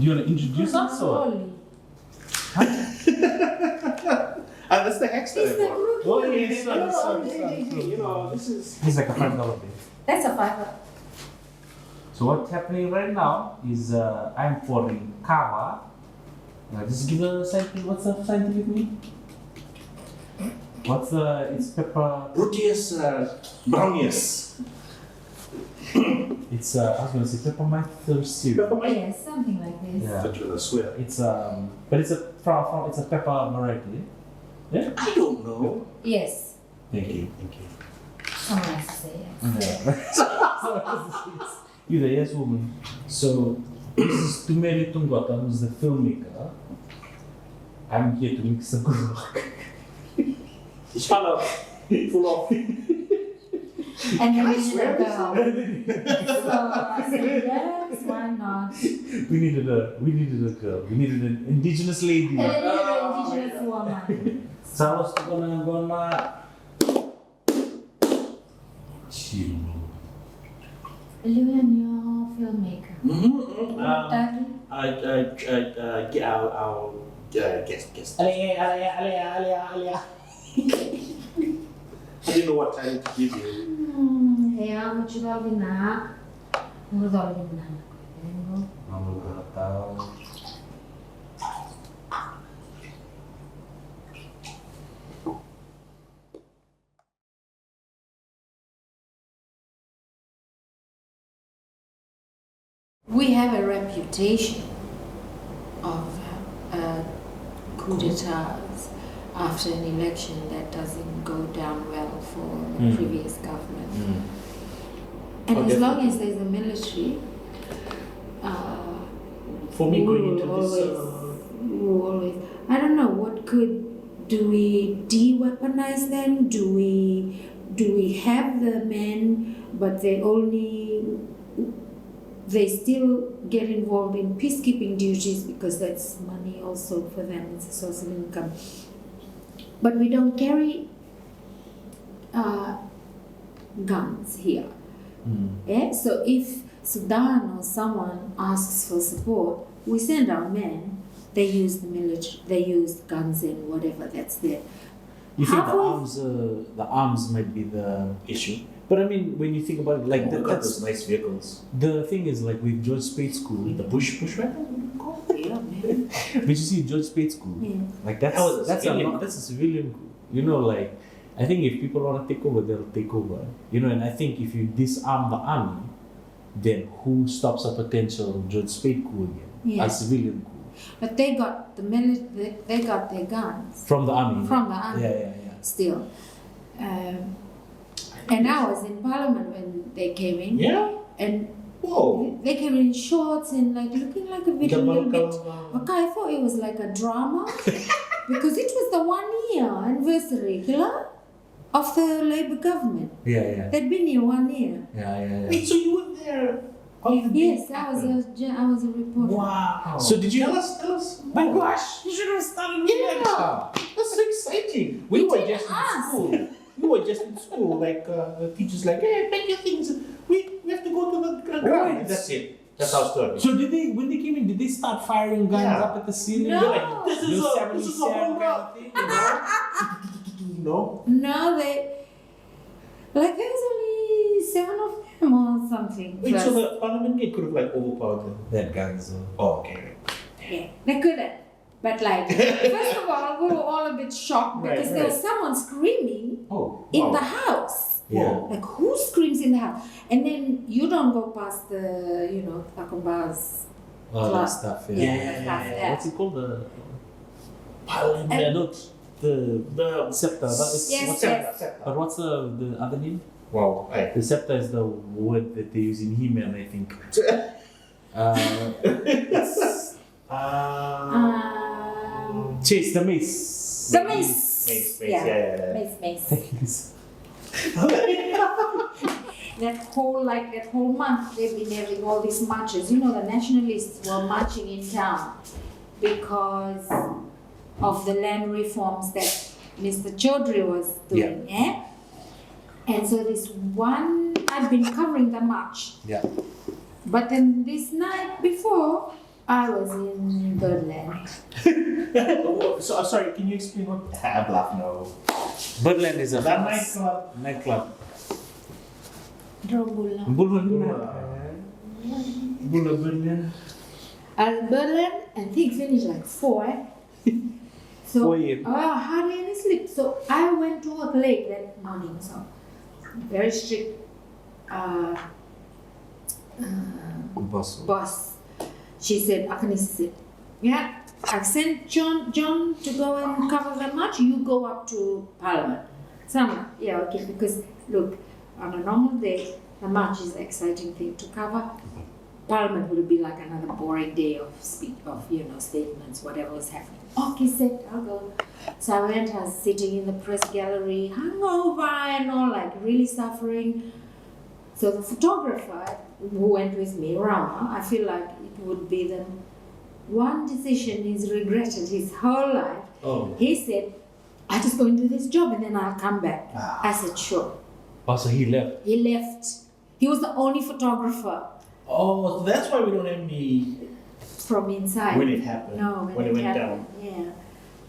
You want to introduce us or? That's the hex that I bought. Oh, yes, sorry. You know, this is... It's like a $5 bill. That's a $5. So what's happening right now is I'm pouring kava. Just give a scientific, what's the scientific name? It's pepper. Rutius brownius. It's, I was going to say peppermint syrup. Yes, something like this. Yeah. But I swear. It's, but it's a pepper variety. Yeah? I don't know. Yes. Thank you. Someone has to say yes. Yeah. You're the yes woman. So, this is Tumeli Tuqota, who's the filmmaker. I'm here to make some good work. Shut up. Full of. And then we needed a girl. So I said, yes, why not? We needed a girl. We needed an indigenous lady. And then we needed an indigenous woman. So I was gonna chill. Leon, you're a filmmaker. I'll guess. Alia. I didn't know what time to give you. Yeah, much love in that. Much love in that. Mama gonna tahu. We have a reputation of coup d'etats after an election that doesn't go down well for the previous government. And as long as there's a military, For me, going into this... always, I don't know, do we de-weaponize them? Do we have the men, but they still get involved in peacekeeping duties because that's money also for them, it's a source of income. But we don't carry guns here. Yeah? So if Sudan or someone asks for support, we send our men, they use the military, they use guns and whatever that's there. You think the arms might be the issue? But I mean, when you think about it, like those nice vehicles. The thing is, like with George Spade School, The bush rifle? Yeah, man. but you see George Spade School, like that's a civilian coup. You know, like I think if people want to take over, they'll take over. You know, and I think if you disarm the army, then who stops a potential George Spade coup again? Yeah. A civilian coup. But they got they got their guns From the army. from the army. Yeah. Still. And I was in Parliament when they came in. Yeah? And Whoa. they came in shorts and like looking like a little bit. Okay, I thought it was like a drama because it was the 1 year anniversary of the Labour government. Yeah. They'd been here 1 year. Yeah. Wait, so you were there? Yes, I was a reporter. Wow. So did you Tell us. My gosh, you should have started with that. That's so exciting. We were just in school. Like the teachers like, hey, pack your things. We have to go to the ground. That's it. That's our story. So when they came in, did they start firing guns up at the ceiling? No. Like, this is a whole lot thing, you know? No, there was only 7 of them or something. Wait, so the parliament gate could have like overpowered them? They had guns. Oh, okay. Yeah, they couldn't. But like, first of all, we were all a bit shocked because there was someone screaming in the house. Yeah. Like, who screams in the house? And then you don't go past the, Takeover's club. Stuff. Yeah. What's it called? The Parliament. the scepter. Yes. But what's the other name? Wow. The scepter is the word that they use in He-Man, I think. Chase the mace. The mace. Mace. Yeah. Mace. That whole month they've been having all these marches. You know, the nationalists were marching in town because of the land reforms that Mr. Chaudhry was doing. Yeah. And so I've been covering the march. Yeah. But then this night before, I was in Birdland. So, sorry, can you explain what Bluff no? Birdland is a That nightclub. Drobula. Birdland. And Birdland, and he finished like 4. So, 4 a.m. Hardly any sleep. So I went to work late that morning. So very strict boss. She said, Akani said, yeah, I've sent John to go and cover the march. You go up to Parliament. So I'm like, yeah, okay, because look, on a normal day, the march is an exciting thing to cover. Parliament will be like another boring day of statements, whatever was happening. Okay, said, I'll go. So I went, I was sitting in the press gallery, hangover and all, like really suffering. So the photographer who went with me, Rama, I feel like it would be the one decision he's regretted his whole life. Oh. He said, I just go and do this job and then I'll come back. I said, sure. Oh, so he left. He left. He was the only photographer. Oh, so that's why we don't have any From inside. when it happened. No, when it went happened. down.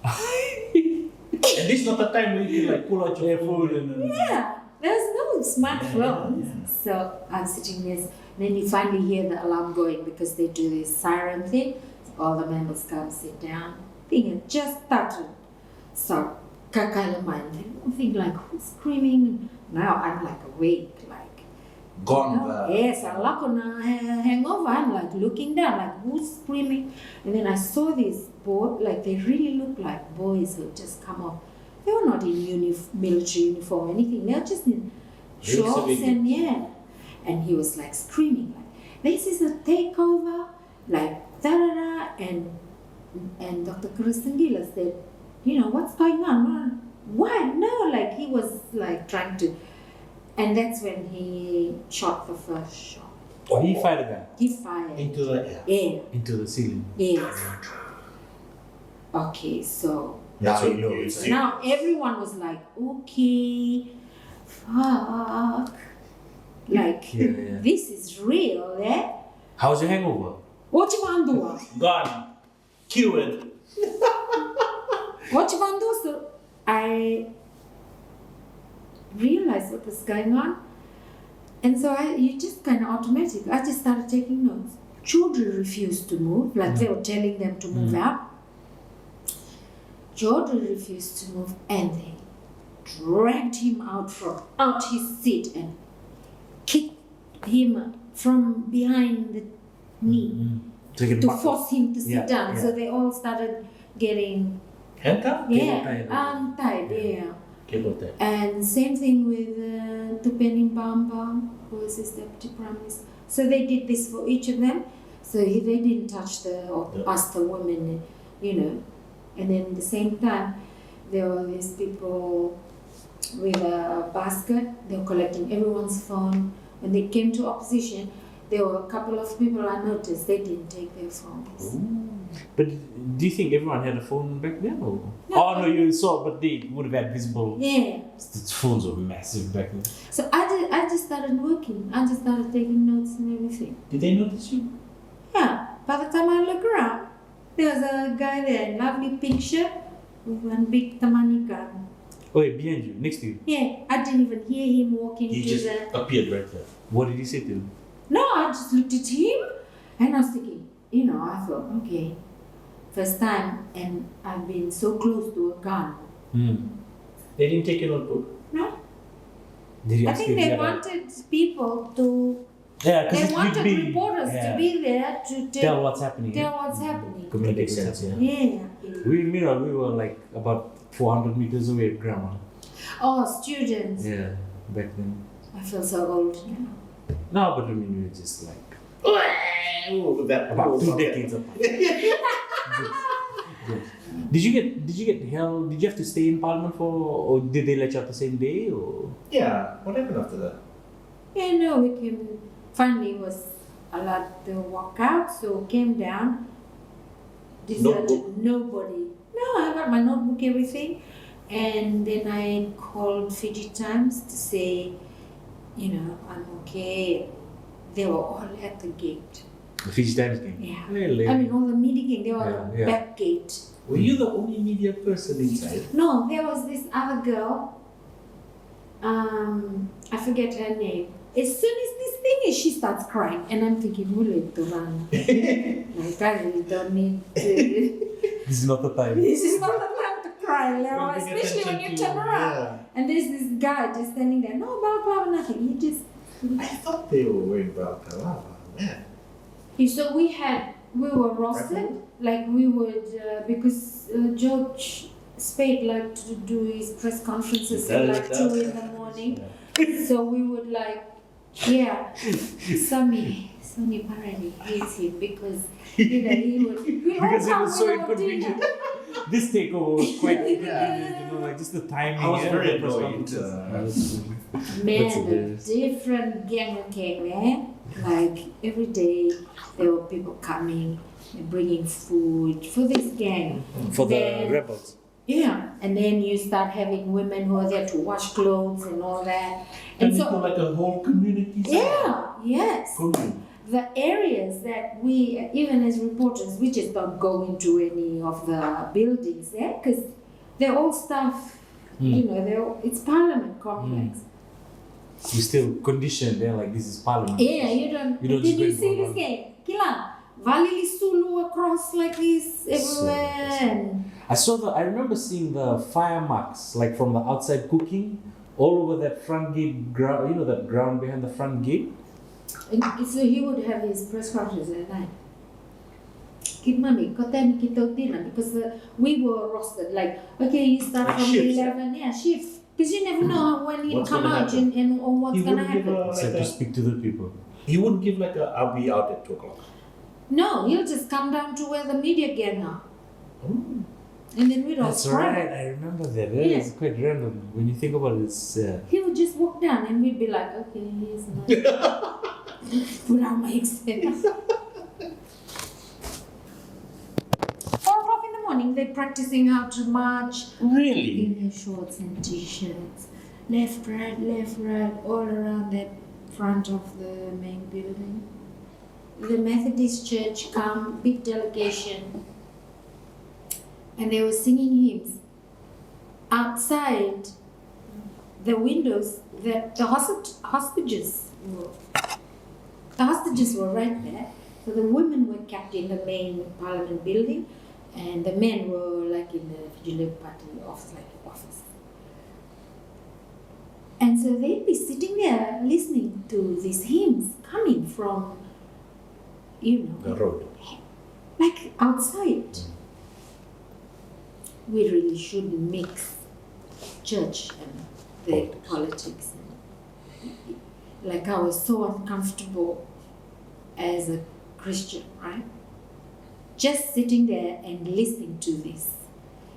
Yeah. And this is not the time where you can like pull out your phone and Yeah. There's no smartphones. Yeah. So I'm sitting there. Then you finally hear the alarm going because they do this siren thing. So all the members come sit down. Thing had just started. So Kakala mind. I think like who's screaming? Now I'm like awake, like gone. yes, I look on a hangover. I'm like looking down, like who's screaming? And then I saw these boys, like they really look like boys who just come off. They were not in military uniform or anything. They were just in shorts and And he was like screaming, like this is a takeover, like da da da. And Dr. Kristangila said, what's going on? Why? No, like he was like trying to. And that's when he shot the first shot. Oh, he fired a gun? He fired. Into the air. Yeah. Into the ceiling? Yes. Okay, so. Now you know it's now everyone was like, okay, fuck. Like, this is real, eh? How's your hangover? What you want to do? gone. Cured. What you want to do? So I realized what was going on. And so you just kind of automatic. I just started taking notes. Children refused to move, like they were telling them to move out. Jordan refused to move and they dragged him out his seat and kicked him from behind the knee to force him to sit down. So they all started getting handcuffed? Untied. And same thing with Tupeni Bamba, who was his deputy prime minister. So they did this for each of them. So they didn't touch ask the women, And then at the same time, there were these people with a basket. They were collecting everyone's phone. When they came to opposition, there were a couple of people I noticed, they didn't take their phones. Ooh. But do you think everyone had a phone back then? Or? No. No, you saw, but they would have had visible. Yeah. The phones were massive back then. So I just started working. I just started taking notes and everything. Did they notice you? Yeah. By the time I look around, there was a guy there, lovely pink shirt with one big tamani gun. Oh, yeah, behind you, next to you. Yeah, I didn't even hear him walking He to just the. appeared right there. What did he say to you? No, I just looked at him and I was thinking, I thought, okay, first time and I've been so close to a gun. They didn't take your notebook? No. Did he I ask think you they if you had wanted people to. Yeah, They wanted reporters to be there to tell what's happening. Tell what's happening. Communicate Makes sense, Yeah. We were like about 400 meters away at grandma. Oh, students. Yeah, back then. I feel so old now. No, but I mean, we were just like About 2 decades apart. Did you get held? Did you have to stay in Parliament or did they let you out the same day or? Yeah, what happened after that? Yeah, no, we came. Finally, was allowed to walk out, so came down. Deserted nobody. No, I got my notebook, everything, and then I called Fiji Times to say, I'm okay. They were all at the gate. The Fiji Times gang. Yeah. Really? I mean, all the media gang, they were Yeah. back gate. Were you the only media person inside? No, there was this other girl. I forget her name. As soon as this thing is, she starts crying, and I'm thinking, "Will it to run? Like I really don't need to." This is not the time. This is not the time to cry, Leo, Don't pay especially when you attention turn to- around. yeah. And there's this guy just standing there, no blah blah nothing. He just. I thought they were wearing balaclava. Man. So we were rostered, like we would, because George Spade liked to do his press conferences at like 2 in the morning. So we would like, Sonny Paradi hates him because he would. Because it was so inconvenient. This takeover was quite inconvenient, like just the timing. I was very the press annoyed. conferences. Man, That's a hilarious. different gang came, man. Like every day there were people coming and bringing food for this gang. For the Then- rebels. Yeah, and then you start having women who are there to wash clothes and all that. And And you feel like a whole community. yes. Commune. The areas that we, even as reporters, we just don't go into any of the buildings there because they're all stuff, it's Parliament complex. You still conditioned there, like this is parliament. Yeah, you don't. You don't Did just you go see into this one. game? Kila, Valili Sulu across like this everywhere. And I remember seeing the fire marks, like from the outside cooking, all over that front gate ground, that ground behind the front gate. so he would have his press conference at night. Kimami, koten kitotina, because we were rostered like, okay, you start Like from shifts, 11, shift. Because you never know when you What's come gonna out happen? and or what's He gonna wouldn't give happen. Except to speak to the people. He wouldn't give like a I'll be out at 2 o'clock. No, he'll just come down to where the media gang are. Oh. And then we'd all That's scrap. right, I remember that. That Yeah. is quite random. When you think about it, it's. He would just walk down and we'd be like, okay, he's not. Put our mics in. 4 o'clock in the morning, they're practicing how to march Really? in their shorts and t-shirts. Left, right, all around that front of the main building. The Methodist church come, big delegation, and they were singing hymns. Outside the windows, that the hostages were right there. So the women were kept in the main parliament building, and the men were like in the Fiji Labour Party office. And so they'd be sitting there listening to these hymns coming from, The road. like outside. We really shouldn't mix church and the politics. Like I was so uncomfortable as a Christian, right? Just sitting there and listening to this.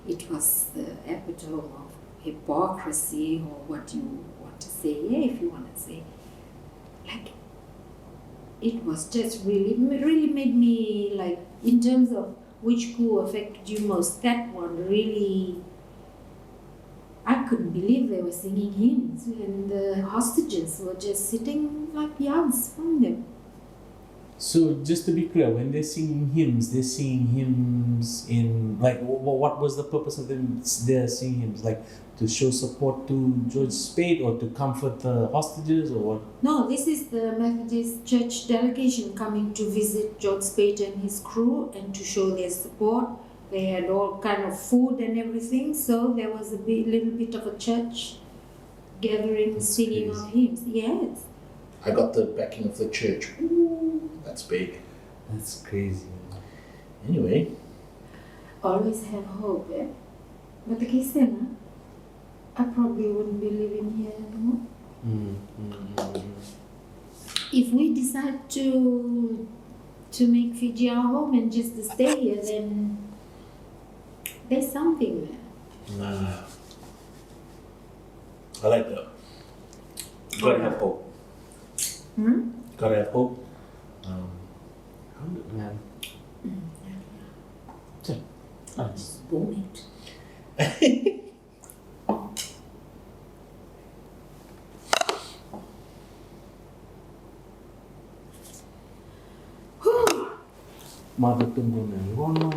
It was the epitome of hypocrisy, or what you want to say, if you want to say. Like, it was just really made me, like, in terms of which coup affected you most, that one really, I couldn't believe they were singing hymns and the hostages were just sitting like yards from them. So just to be clear, when they're singing hymns in like what was the purpose of them? They're singing hymns like to show support to George Spade or to comfort the hostages or what? No, this is the Methodist Church delegation coming to visit George Spade and his crew and to show their support. They had all kind of food and everything, so there was a little bit of a church gathering, singing of hymns. Yes. I got the backing of the church. Ooh, that's big. That's crazy. Anyway, Always have hope, eh? But the case then, I probably wouldn't be living here anymore. If we decide to make Fiji our home and just to stay here, then there's something there. I like that. Gotta have hope. Gotta have hope. Man. I'll just boom it. Whew. Mother tunggu na ngono.